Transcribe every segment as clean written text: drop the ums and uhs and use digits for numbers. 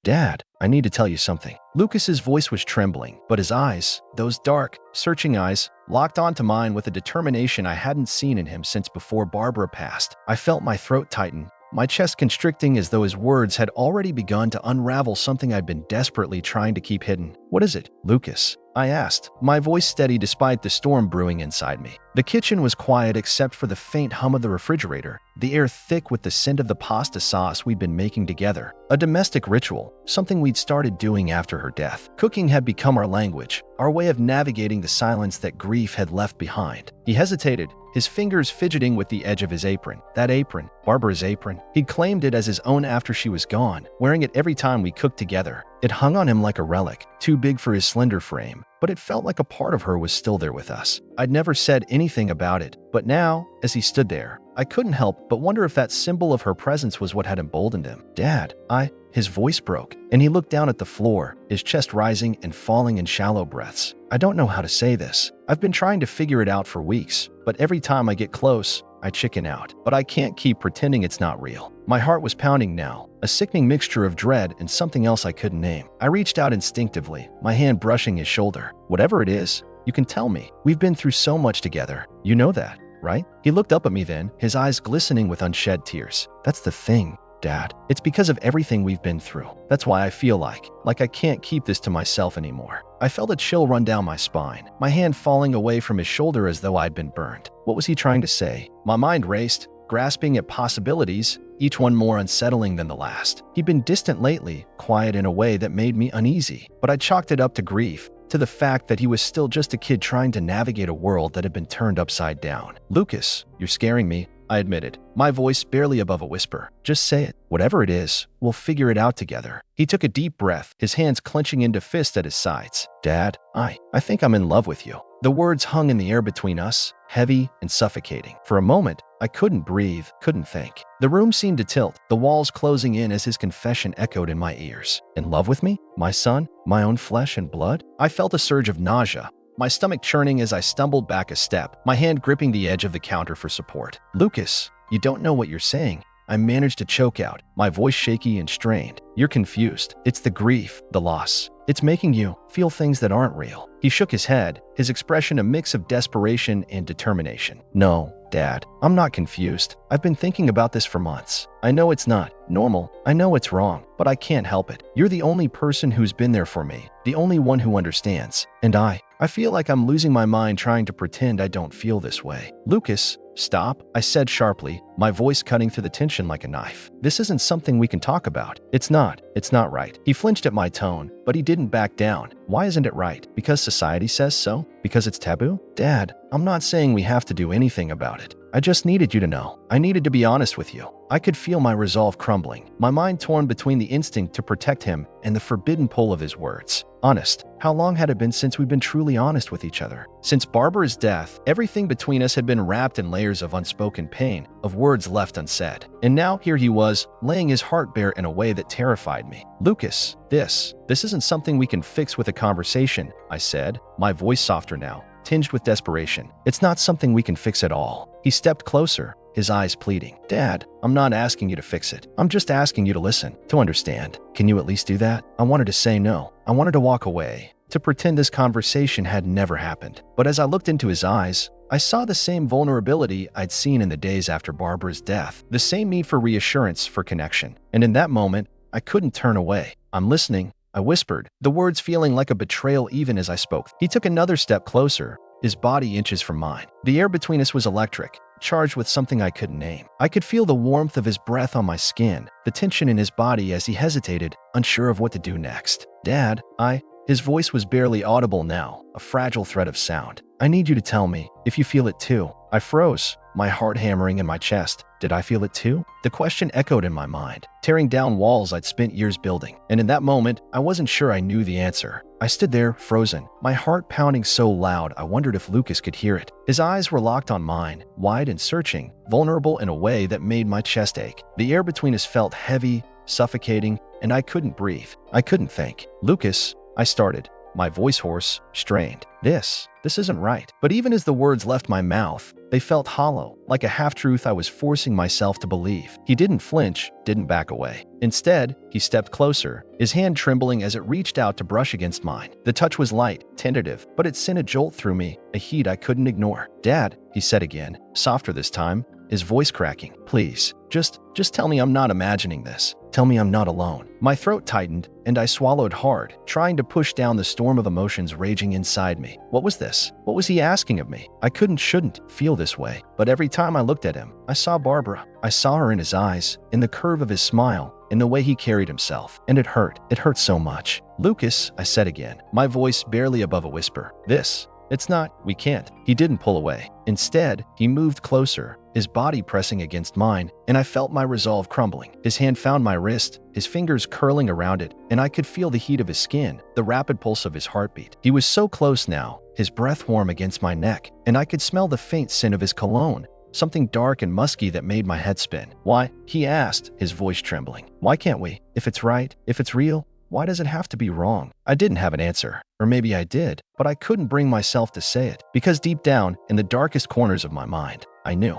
Dad, I need to tell you something. Lucas's voice was trembling, but his eyes, those dark, searching eyes, locked onto mine with a determination I hadn't seen in him since before Barbara passed. I felt my throat tighten, my chest constricting as though his words had already begun to unravel something I'd been desperately trying to keep hidden. What is it, Lucas? I asked, my voice steady despite the storm brewing inside me. The kitchen was quiet except for the faint hum of the refrigerator, the air thick with the scent of the pasta sauce we'd been making together. A domestic ritual, something we'd started doing after her death. Cooking had become our language, our way of navigating the silence that grief had left behind. He hesitated, his fingers fidgeting with the edge of his apron. That apron, Barbara's apron. He'd claimed it as his own after she was gone, wearing it every time we cooked together. It hung on him like a relic, too big for his slender frame, but it felt like a part of her was still there with us. I'd never said anything about it, but now, as he stood there, I couldn't help but wonder if that symbol of her presence was what had emboldened him. Dad, his voice broke, and he looked down at the floor, his chest rising and falling in shallow breaths. I don't know how to say this. I've been trying to figure it out for weeks, but every time I get close, I chicken out. But I can't keep pretending it's not real. My heart was pounding now, a sickening mixture of dread and something else I couldn't name. I reached out instinctively, my hand brushing his shoulder. Whatever it is, you can tell me. We've been through so much together. You know that, right? He looked up at me then, his eyes glistening with unshed tears. That's the thing, Dad. It's because of everything we've been through. That's why I feel like I can't keep this to myself anymore. I felt a chill run down my spine, my hand falling away from his shoulder as though I'd been burned. What was he trying to say? My mind raced, grasping at possibilities, each one more unsettling than the last. He'd been distant lately, quiet in a way that made me uneasy, but I chalked it up to grief, to the fact that he was still just a kid trying to navigate a world that had been turned upside down. Lucas, you're scaring me, I admitted, my voice barely above a whisper. Just say it. Whatever it is, we'll figure it out together. He took a deep breath, his hands clenching into fists at his sides. Dad, I think I'm in love with you. The words hung in the air between us, heavy and suffocating. For a moment, I couldn't breathe, couldn't think. The room seemed to tilt, the walls closing in as his confession echoed in my ears. In love with me? My son? My own flesh and blood? I felt a surge of nausea, my stomach churning as I stumbled back a step, my hand gripping the edge of the counter for support. Lucas, you don't know what you're saying. I managed to choke out, my voice shaky and strained. You're confused. It's the grief, the loss. It's making you feel things that aren't real. He shook his head, his expression a mix of desperation and determination. No, Dad, I'm not confused. I've been thinking about this for months. I know it's not normal. I know it's wrong, but I can't help it. You're the only person who's been there for me, the only one who understands. And I feel like I'm losing my mind trying to pretend I don't feel this way. Lucas, stop, I said sharply, my voice cutting through the tension like a knife. This isn't something we can talk about. It's not right. He flinched at my tone, but he didn't back down. Why isn't it right? Because society says so? Because it's taboo? Dad, I'm not saying we have to do anything about it. I just needed you to know. I needed to be honest with you. I could feel my resolve crumbling, my mind torn between the instinct to protect him and the forbidden pull of his words. Honest. How long had it been since we'd been truly honest with each other? Since Barbara's death, everything between us had been wrapped in layers of unspoken pain, of words left unsaid. And now here he was, laying his heart bare in a way that terrified me. Lucas, this isn't something we can fix with a conversation, I said, my voice softer now, tinged with desperation. It's not something we can fix at all. He stepped closer, his eyes pleading. Dad, I'm not asking you to fix it. I'm just asking you to listen, to understand. Can you at least do that? I wanted to say no. I wanted to walk away, to pretend this conversation had never happened. But as I looked into his eyes, I saw the same vulnerability I'd seen in the days after Barbara's death, the same need for reassurance, for connection. And in that moment, I couldn't turn away. I'm listening, I whispered, the words feeling like a betrayal even as I spoke. He took another step closer, his body inches from mine. The air between us was electric, charged with something I couldn't name. I could feel the warmth of his breath on my skin, the tension in his body as he hesitated, unsure of what to do next. Dad, his voice was barely audible now, a fragile thread of sound. I need you to tell me if you feel it too. I froze, my heart hammering in my chest. Did I feel it too? The question echoed in my mind, tearing down walls I'd spent years building. And in that moment, I wasn't sure I knew the answer. I stood there, frozen, my heart pounding so loud I wondered if Lucas could hear it. His eyes were locked on mine, wide and searching, vulnerable in a way that made my chest ache. The air between us felt heavy, suffocating, and I couldn't breathe. I couldn't think. Lucas, I started, my voice hoarse, strained. This isn't right. But even as the words left my mouth, they felt hollow, like a half-truth I was forcing myself to believe. He didn't flinch, didn't back away. Instead, he stepped closer, his hand trembling as it reached out to brush against mine. The touch was light, tentative, but it sent a jolt through me, a heat I couldn't ignore. "Dad," he said again, softer this time, his voice cracking. "Please, just tell me I'm not imagining this. Tell me I'm not alone." My throat tightened, and I swallowed hard, trying to push down the storm of emotions raging inside me. What was this? What was he asking of me? I shouldn't feel this way. But every time I looked at him, I saw Barbara. I saw her in his eyes, in the curve of his smile, in the way he carried himself. And it hurt. It hurt so much. "Lucas," I said again, my voice barely above a whisper. It's not, we can't." He didn't pull away. Instead, he moved closer, his body pressing against mine, and I felt my resolve crumbling. His hand found my wrist, his fingers curling around it, and I could feel the heat of his skin, the rapid pulse of his heartbeat. He was so close now, his breath warm against my neck, and I could smell the faint scent of his cologne, something dark and musky that made my head spin. "Why?" he asked, his voice trembling. "Why can't we? If it's right, if it's real, why does it have to be wrong?" I didn't have an answer. Or maybe I did, but I couldn't bring myself to say it, because deep down, in the darkest corners of my mind, I knew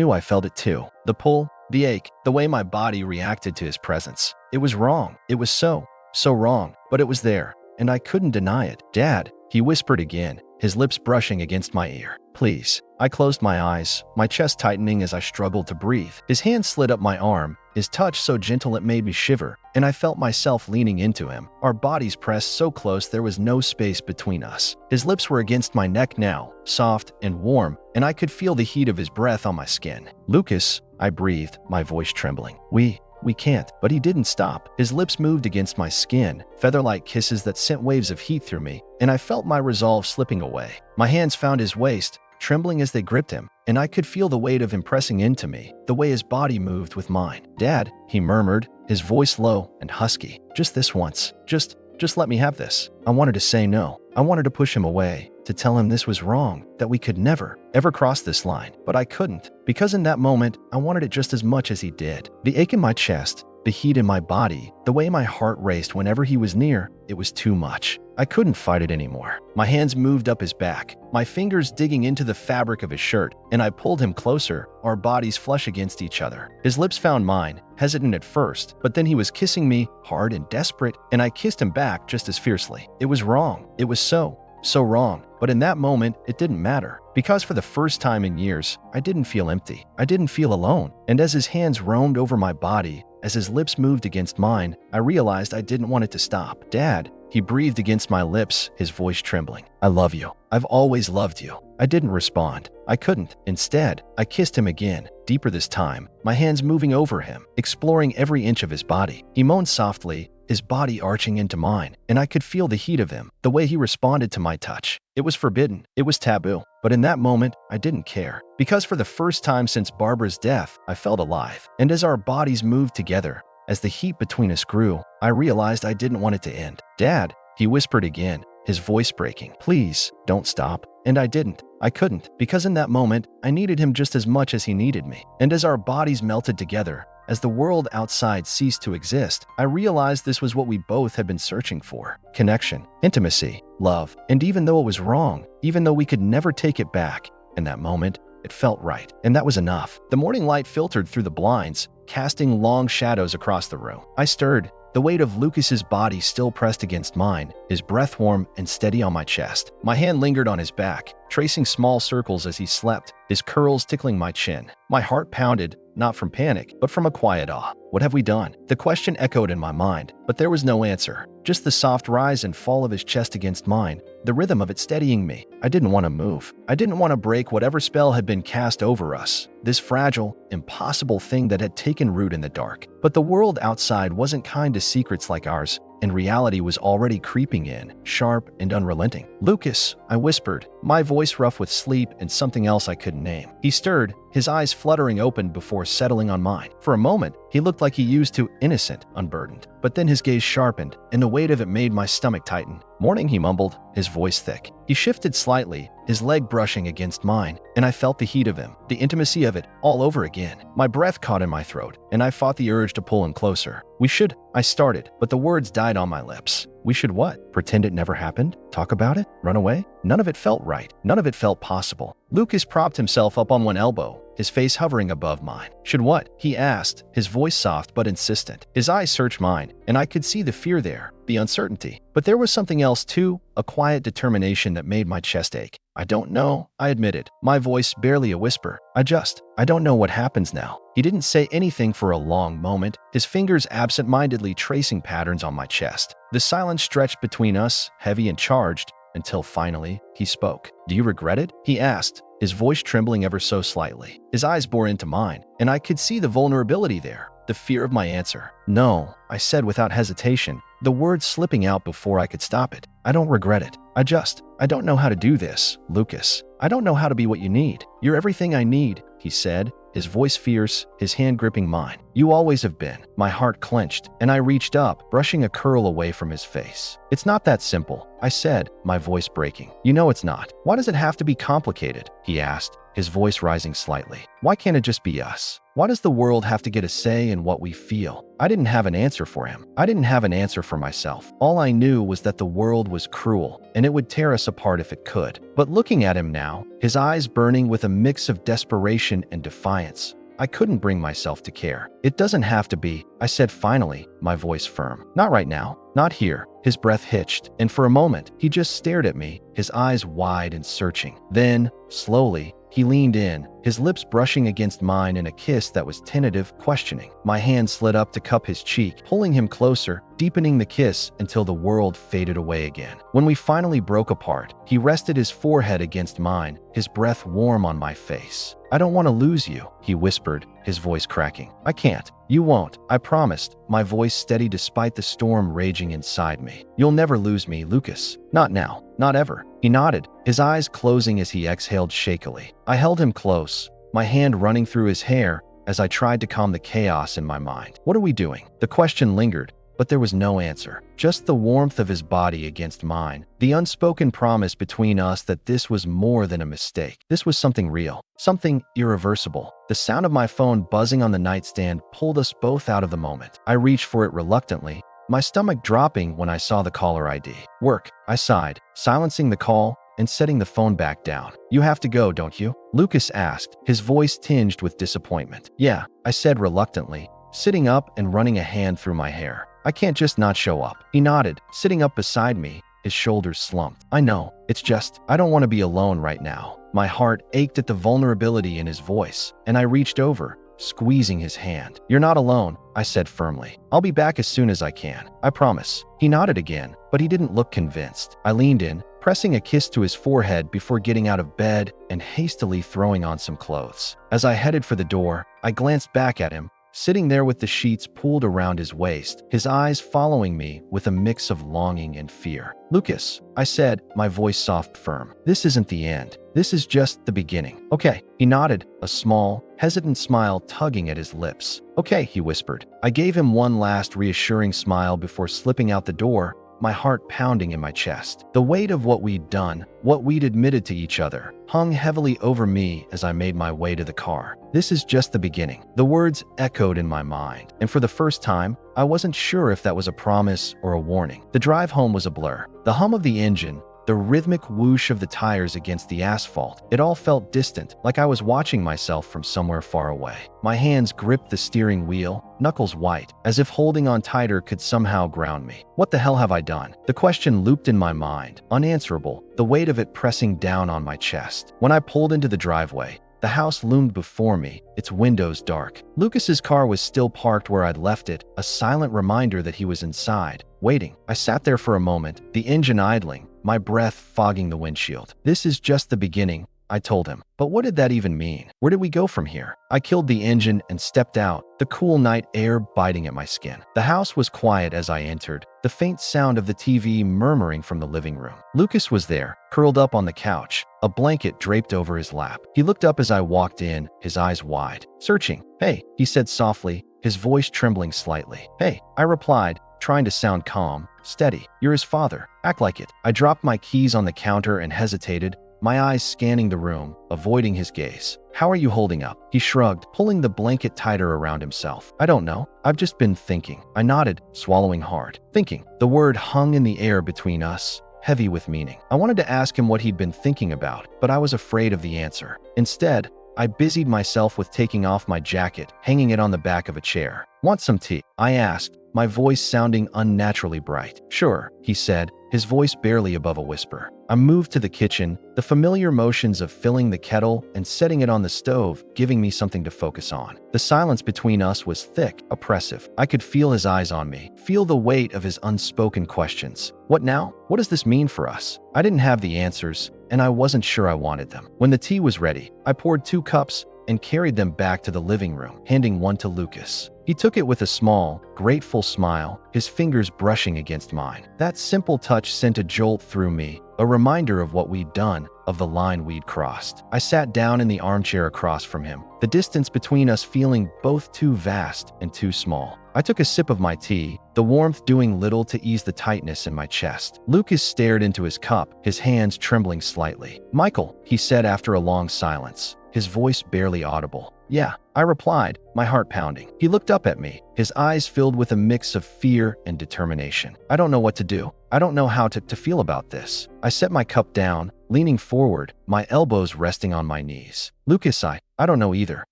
I felt it too. The pull, the ache, the way my body reacted to his presence. It was wrong. It was so wrong, but it was there, and I couldn't deny it. "Dad," he whispered again, his lips brushing against my ear. "Please." I closed my eyes, my chest tightening as I struggled to breathe. His hand slid up my arm, his touch so gentle it made me shiver, and I felt myself leaning into him. Our bodies pressed so close there was no space between us. His lips were against my neck now, soft and warm, and I could feel the heat of his breath on my skin. "Lucas," I breathed, my voice trembling. We can't." But he didn't stop. His lips moved against my skin, feather-like kisses that sent waves of heat through me, and I felt my resolve slipping away. My hands found his waist, trembling as they gripped him, and I could feel the weight of him pressing into me, the way his body moved with mine. "Dad," he murmured, his voice low and husky. "Just this once. Just let me have this." I wanted to say no. I wanted to push him away, to tell him this was wrong, that we could never, ever cross this line. But I couldn't, because in that moment, I wanted it just as much as he did. The ache in my chest, the heat in my body, the way my heart raced whenever he was near, it was too much. I couldn't fight it anymore. My hands moved up his back, my fingers digging into the fabric of his shirt, and I pulled him closer, our bodies flush against each other. His lips found mine, hesitant at first, but then he was kissing me, hard and desperate, and I kissed him back just as fiercely. It was wrong. It was so wrong. But in that moment, it didn't matter. Because for the first time in years, I didn't feel empty. I didn't feel alone. And as his hands roamed over my body, as his lips moved against mine, I realized I didn't want it to stop. "Dad," he breathed against my lips, his voice trembling. "I love you. I've always loved you." I didn't respond. I couldn't. Instead, I kissed him again, deeper this time, my hands moving over him, exploring every inch of his body. He moaned softly, his body arching into mine, and I could feel the heat of him, the way he responded to my touch. It was forbidden. It was taboo. But in that moment, I didn't care. Because for the first time since Barbara's death, I felt alive. And as our bodies moved together, as the heat between us grew, I realized I didn't want it to end. "Dad," he whispered again, his voice breaking. "Please, don't stop." And I didn't. I couldn't, because in that moment, I needed him just as much as he needed me. And as our bodies melted together, as the world outside ceased to exist, I realized this was what we both had been searching for. Connection, intimacy, love. And even though it was wrong, even though we could never take it back, in that moment, it felt right. And that was enough. The morning light filtered through the blinds, casting long shadows across the room. I stirred, the weight of Lucas's body still pressed against mine, his breath warm and steady on my chest. My hand lingered on his back, tracing small circles as he slept, his curls tickling my chin. My heart pounded, not from panic, but from a quiet awe. What have we done? The question echoed in my mind, but there was no answer. Just the soft rise and fall of his chest against mine, the rhythm of it steadying me. I didn't want to move. I didn't want to break whatever spell had been cast over us, this fragile, impossible thing that had taken root in the dark. But the world outside wasn't kind to secrets like ours, and reality was already creeping in, sharp and unrelenting. "Lucas," I whispered, my voice rough with sleep and something else I couldn't name. He stirred, his eyes fluttering open before settling on mine. For a moment, he looked like he used to, innocent, unburdened. But then his gaze sharpened, and the weight of it made my stomach tighten. "Morning," he mumbled, his voice thick. He shifted slightly, his leg brushing against mine, and I felt the heat of him, the intimacy of it, all over again. My breath caught in my throat, and I fought the urge to pull him closer. "We should," I started, but the words died on my lips. We should what? Pretend it never happened? Talk about it? Run away? None of it felt right. None of it felt possible. Lucas propped himself up on one elbow, his face hovering above mine. "Should what?" he asked, his voice soft but insistent. His eyes searched mine, and I could see the fear there, the uncertainty. But there was something else too, a quiet determination that made my chest ache. "I don't know," I admitted, my voice barely a whisper. I don't know what happens now." He didn't say anything for a long moment, his fingers absent-mindedly tracing patterns on my chest. The silence stretched between us, heavy and charged, until finally, he spoke. "Do you regret it?" he asked, his voice trembling ever so slightly. His eyes bore into mine, and I could see the vulnerability there, the fear of my answer. "No," I said without hesitation, the words slipping out before I could stop it. "I don't regret it. I don't know how to do this, Lucas. I don't know how to be what you need. You're everything I need," he said, his voice fierce, his hand gripping mine. "You always have been." My heart clenched, and I reached up, brushing a curl away from his face. "It's not that simple," I said, my voice breaking. "You know it's not. Why does it have to be complicated?" he asked, his voice rising slightly. "Why can't it just be us? Why does the world have to get a say in what we feel?" I didn't have an answer for him. I didn't have an answer for myself. All I knew was that the world was cruel, and it would tear us apart if it could. But looking at him now, his eyes burning with a mix of desperation and defiance, I couldn't bring myself to care. "It doesn't have to be," I said finally, my voice firm. "Not right now. Not here." His breath hitched, and for a moment, he just stared at me, his eyes wide and searching. Then, slowly, he leaned in, his lips brushing against mine in a kiss that was tentative, questioning. My hand slid up to cup his cheek, pulling him closer, deepening the kiss until the world faded away again. When we finally broke apart, he rested his forehead against mine, his breath warm on my face. "I don't want to lose you," he whispered, his voice cracking. "I can't. You won't," I promised, my voice steady despite the storm raging inside me. "You'll never lose me, Lucas. Not now. Not ever." He nodded, his eyes closing as he exhaled shakily. I held him close, my hand running through his hair as I tried to calm the chaos in my mind. "What are we doing?" The question lingered, but there was no answer. Just the warmth of his body against mine, the unspoken promise between us that this was more than a mistake. This was something real, something irreversible. The sound of my phone buzzing on the nightstand pulled us both out of the moment. I reached for it reluctantly, my stomach dropping when I saw the caller ID. "Work," I sighed, silencing the call and setting the phone back down. "You have to go, don't you?" Lucas asked, his voice tinged with disappointment. "Yeah," I said reluctantly, sitting up and running a hand through my hair. "I can't just not show up." He nodded, sitting up beside me, his shoulders slumped. "I know, it's just, I don't want to be alone right now." My heart ached at the vulnerability in his voice, and I reached over, squeezing his hand. "You're not alone," I said firmly. "I'll be back as soon as I can. I promise." He nodded again, but he didn't look convinced. I leaned in, pressing a kiss to his forehead before getting out of bed and hastily throwing on some clothes. As I headed for the door, I glanced back at him, sitting there with the sheets pulled around his waist, his eyes following me with a mix of longing and fear. "Lucas," I said, my voice soft firm, "this isn't the end. This is just the beginning." "Okay." He nodded, a small, hesitant smile tugging at his lips. "Okay," he whispered. I gave him one last reassuring smile before slipping out the door, my heart pounding in my chest. The weight of what we'd done, what we'd admitted to each other, hung heavily over me as I made my way to the car. "This is just the beginning." The words echoed in my mind, and for the first time, I wasn't sure if that was a promise or a warning. The drive home was a blur. The hum of the engine, the rhythmic whoosh of the tires against the asphalt, it all felt distant, like I was watching myself from somewhere far away. My hands gripped the steering wheel, knuckles white, as if holding on tighter could somehow ground me. What the hell have I done? The question looped in my mind, unanswerable, the weight of it pressing down on my chest. When I pulled into the driveway, the house loomed before me, its windows dark. Lucas's car was still parked where I'd left it, a silent reminder that he was inside, waiting. I sat there for a moment, the engine idling, my breath fogging the windshield. "This is just the beginning," I told him. But what did that even mean? Where did we go from here? I killed the engine and stepped out, the cool night air biting at my skin. The house was quiet as I entered, the faint sound of the TV murmuring from the living room. Lucas was there, curled up on the couch, a blanket draped over his lap. He looked up as I walked in, his eyes wide, searching. "Hey," he said softly, his voice trembling slightly. "Hey," I replied, trying to sound calm, steady. "You're his father. Act like it." I dropped my keys on the counter and hesitated, my eyes scanning the room, avoiding his gaze. "How are you holding up?" He shrugged, pulling the blanket tighter around himself. "I don't know. I've just been thinking." I nodded, swallowing hard. Thinking. The word hung in the air between us, heavy with meaning. I wanted to ask him what he'd been thinking about, but I was afraid of the answer. Instead, I busied myself with taking off my jacket, hanging it on the back of a chair. "Want some tea?" I asked, my voice sounding unnaturally bright. "Sure," he said, his voice barely above a whisper. I moved to the kitchen, the familiar motions of filling the kettle and setting it on the stove giving me something to focus on. The silence between us was thick, oppressive. I could feel his eyes on me, feel the weight of his unspoken questions. What now? What does this mean for us? I didn't have the answers, and I wasn't sure I wanted them. When the tea was ready, I poured 2 cups and carried them back to the living room, handing one to Lucas. He took it with a small, grateful smile, his fingers brushing against mine. That simple touch sent a jolt through me, a reminder of what we'd done, of the line we'd crossed. I sat down in the armchair across from him, the distance between us feeling both too vast and too small. I took a sip of my tea, the warmth doing little to ease the tightness in my chest. Lucas stared into his cup, his hands trembling slightly. "Michael," he said after a long silence, his voice barely audible. "Yeah," I replied, my heart pounding. He looked up at me, his eyes filled with a mix of fear and determination. "I don't know what to do. I don't know how to feel about this." I set my cup down, leaning forward, my elbows resting on my knees. "Lucas, I don't know either.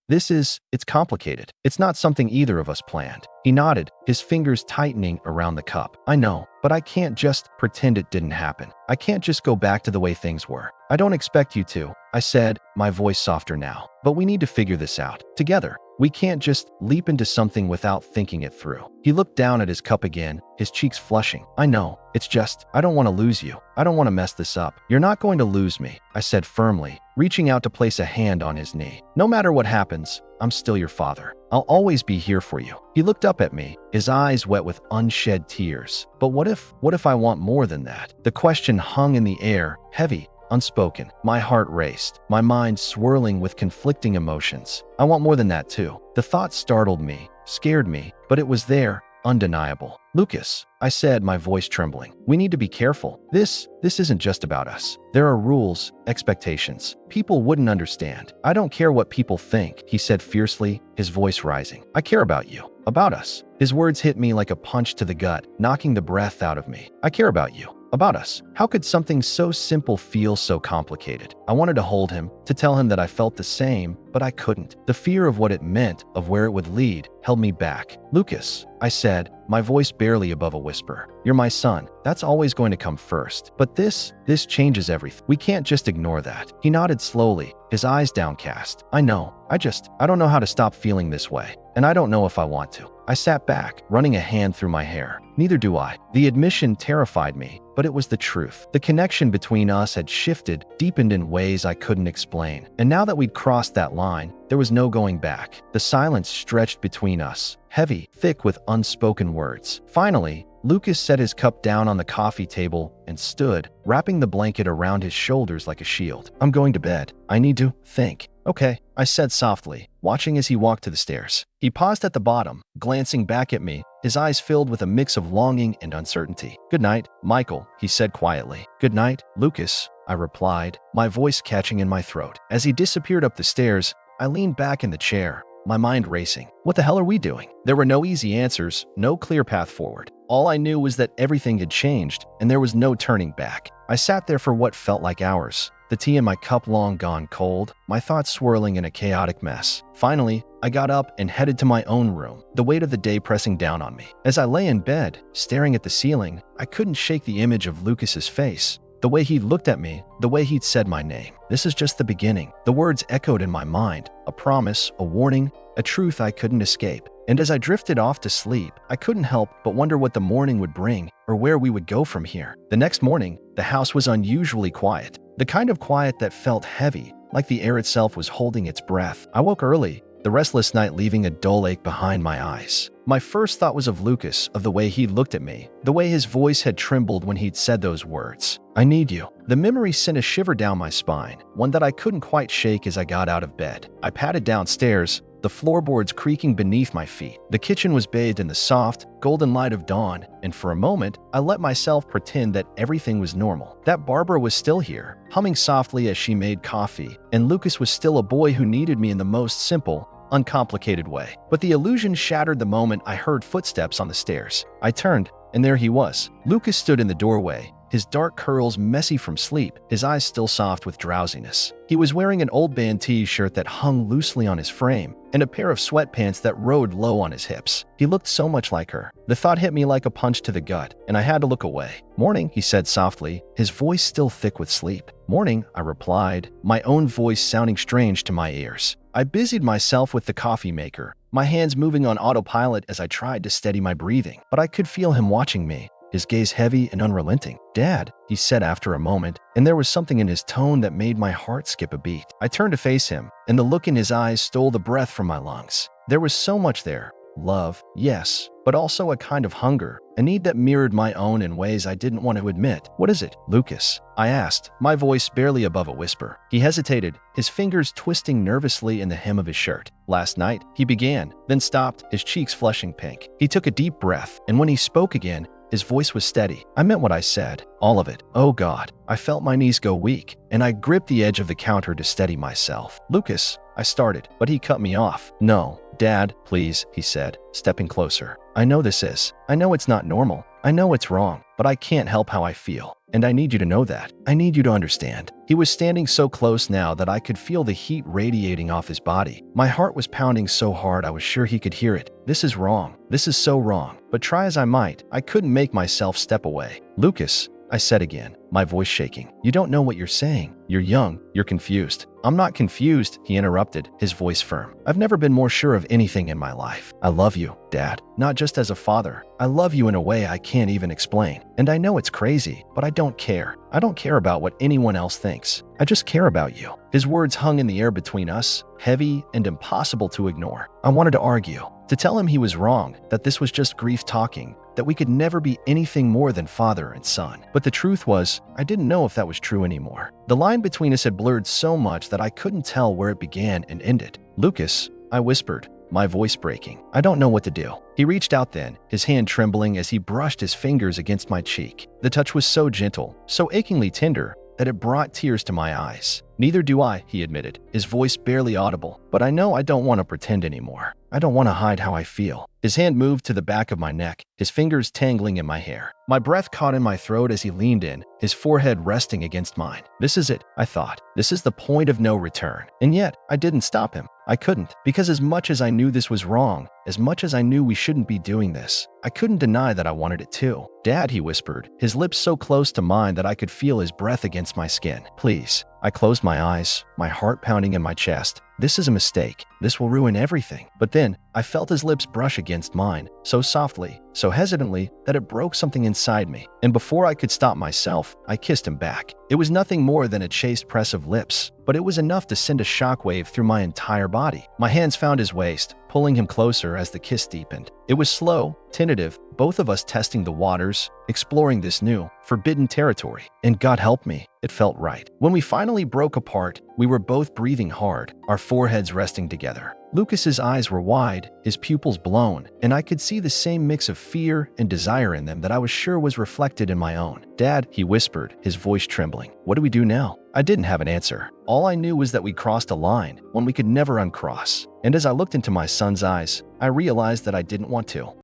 It's complicated. It's not something either of us planned." He nodded, his fingers tightening around the cup. "I know, but I can't just pretend it didn't happen. I can't just go back to the way things were. I don't expect you to," I said, my voice softer now. "But we need to figure this out. Together. We can't just leap into something without thinking it through." He looked down at his cup again, his cheeks flushing. "I know. It's just, I don't want to lose you. I don't want to mess this up." "You're not going to lose me," I said firmly, reaching out to place a hand on his knee. "No matter what happens, I'm still your father. I'll always be here for you." He looked up at me, his eyes wet with unshed tears. "But what if I want more than that?" The question hung in the air, heavy, unspoken. My heart raced, my mind swirling with conflicting emotions. "I want more than that too." The thought startled me, scared me, but it was there, undeniable. "Lucas," I said, my voice trembling, "we need to be careful. This isn't just about us. There are rules, expectations. People wouldn't understand." "I don't care what people think," he said fiercely, his voice rising. "I care about you, about us." His words hit me like a punch to the gut, knocking the breath out of me. "I care about you. About us." How could something so simple feel so complicated? I wanted to hold him, to tell him that I felt the same, but I couldn't. The fear of what it meant, of where it would lead, held me back. "Lucas," I said, my voice barely above a whisper. "You're my son. That's always going to come first. But this changes everything. We can't just ignore that." He nodded slowly, his eyes downcast. "I know. I don't know how to stop feeling this way. And I don't know if I want to." I sat back, running a hand through my hair. Neither do I. The admission terrified me, but it was the truth. The connection between us had shifted, deepened in ways I couldn't explain. And now that we'd crossed that line, there was no going back. The silence stretched between us, heavy, thick with unspoken words. Finally, Lucas set his cup down on the coffee table and stood, wrapping the blanket around his shoulders like a shield. "I'm going to bed. I need to think." "Okay," I said softly, watching as he walked to the stairs. He paused at the bottom, glancing back at me, his eyes filled with a mix of longing and uncertainty. "Good night, Michael," he said quietly. "Good night, Lucas," I replied, my voice catching in my throat. As he disappeared up the stairs, I leaned back in the chair, my mind racing. What the hell are we doing? There were no easy answers, no clear path forward. All I knew was that everything had changed, and there was no turning back. I sat there for what felt like hours, the tea in my cup long gone cold, my thoughts swirling in a chaotic mess. Finally, I got up and headed to my own room, the weight of the day pressing down on me. As I lay in bed, staring at the ceiling, I couldn't shake the image of Lucas's face. The way he'd looked at me, the way he'd said my name. This is just the beginning. The words echoed in my mind, a promise, a warning, a truth I couldn't escape. And as I drifted off to sleep, I couldn't help but wonder what the morning would bring or where we would go from here. The next morning, the house was unusually quiet, the kind of quiet that felt heavy, like the air itself was holding its breath. I woke early, the restless night leaving a dull ache behind my eyes. My first thought was of Lucas, of the way he looked at me, the way his voice had trembled when he'd said those words. "I need you." The memory sent a shiver down my spine, one that I couldn't quite shake as I got out of bed. I padded downstairs, the floorboards creaking beneath my feet. The kitchen was bathed in the soft, golden light of dawn, and for a moment, I let myself pretend that everything was normal. That Barbara was still here, humming softly as she made coffee, and Lucas was still a boy who needed me in the most simple, uncomplicated way. But the illusion shattered the moment I heard footsteps on the stairs. I turned, and there he was. Lucas stood in the doorway, his dark curls messy from sleep, his eyes still soft with drowsiness. He was wearing an old band t-shirt that hung loosely on his frame, and a pair of sweatpants that rode low on his hips. He looked so much like her. The thought hit me like a punch to the gut, and I had to look away. "Morning," he said softly, his voice still thick with sleep. "Morning," I replied, my own voice sounding strange to my ears. I busied myself with the coffee maker, my hands moving on autopilot as I tried to steady my breathing, but I could feel him watching me, his gaze heavy and unrelenting. "Dad," he said after a moment, and there was something in his tone that made my heart skip a beat. I turned to face him, and the look in his eyes stole the breath from my lungs. There was so much there. Love, yes, but also a kind of hunger, a need that mirrored my own in ways I didn't want to admit. "What is it, Lucas?" I asked, my voice barely above a whisper. He hesitated, his fingers twisting nervously in the hem of his shirt. "Last night," he began, then stopped, his cheeks flushing pink. He took a deep breath, and when he spoke again, his voice was steady. "I meant what I said. All of it. Oh God." I felt my knees go weak, and I gripped the edge of the counter to steady myself. "Lucas," I started, but he cut me off. "No, Dad, please," he said, stepping closer. "I know this is. I know it's not normal. I know it's wrong, but I can't help how I feel. And I need you to know that. I need you to understand." He was standing so close now that I could feel the heat radiating off his body. My heart was pounding so hard I was sure he could hear it. "This is wrong. This is so wrong." But try as I might, I couldn't make myself step away. "Lucas," I said again, my voice shaking. "You don't know what you're saying. You're young. You're confused." "I'm not confused," he interrupted, his voice firm. "I've never been more sure of anything in my life. I love you, Dad. Not just as a father. I love you in a way I can't even explain. And I know it's crazy, but I don't care. I don't care about what anyone else thinks. I just care about you." His words hung in the air between us, heavy and impossible to ignore. I wanted to argue, to tell him he was wrong, that this was just grief talking, that we could never be anything more than father and son. But the truth was, I didn't know if that was true anymore. The line between us had blurred so much that I couldn't tell where it began and ended. "Lucas," I whispered, my voice breaking. "I don't know what to do." He reached out then, his hand trembling as he brushed his fingers against my cheek. The touch was so gentle, so achingly tender, that it brought tears to my eyes. "Neither do I," he admitted, his voice barely audible. "But I know I don't want to pretend anymore. I don't want to hide how I feel." His hand moved to the back of my neck, his fingers tangling in my hair. My breath caught in my throat as he leaned in, his forehead resting against mine. This is it, I thought. This is the point of no return. And yet, I didn't stop him. I couldn't, because as much as I knew this was wrong, as much as I knew we shouldn't be doing this, I couldn't deny that I wanted it too. "Dad," he whispered, his lips so close to mine that I could feel his breath against my skin. "Please." I closed my eyes, my heart pounding in my chest. "This is a mistake. This will ruin everything." But then, I felt his lips brush against mine, so softly, so hesitantly, that it broke something inside me. And before I could stop myself, I kissed him back. It was nothing more than a chaste press of lips, but it was enough to send a shockwave through my entire body. My hands found his waist, pulling him closer as the kiss deepened. It was slow, tentative, both of us testing the waters, exploring this new, forbidden territory. And God help me, it felt right. When we finally broke apart, we were both breathing hard, our foreheads resting together. Lucas's eyes were wide, his pupils blown, and I could see the same mix of fear and desire in them that I was sure was reflected in my own. "Dad," he whispered, his voice trembling. "What do we do now?" I didn't have an answer. All I knew was that we crossed a line, one we could never uncross. And as I looked into my son's eyes, I realized that I didn't want to.